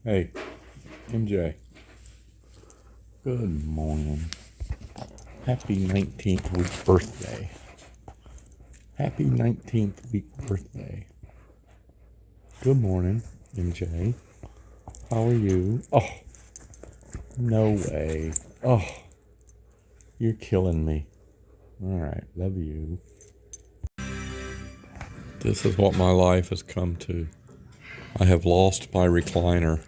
Hey, MJ. Good morning. Happy 19th week birthday. Happy 19th week birthday. Good morning, MJ. How are you? Oh, no way. Oh, you're killing me. All right, love you. This is what my life has come to. I have lost my recliner.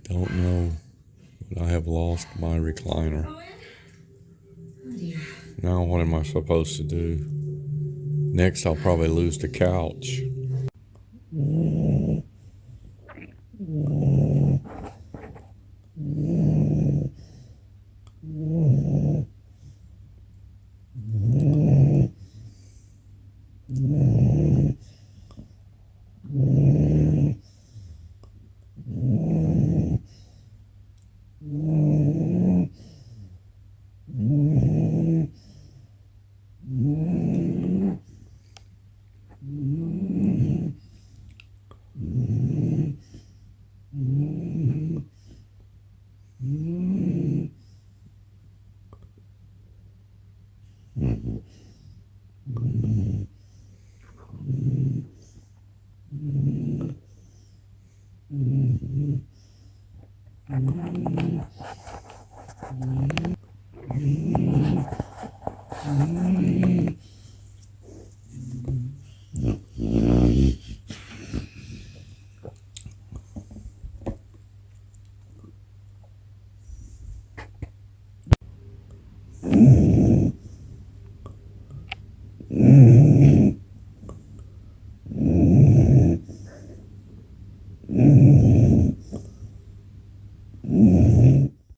I don't know, but I have lost my recliner. Now what am I supposed to do? Next, I'll probably lose the couch.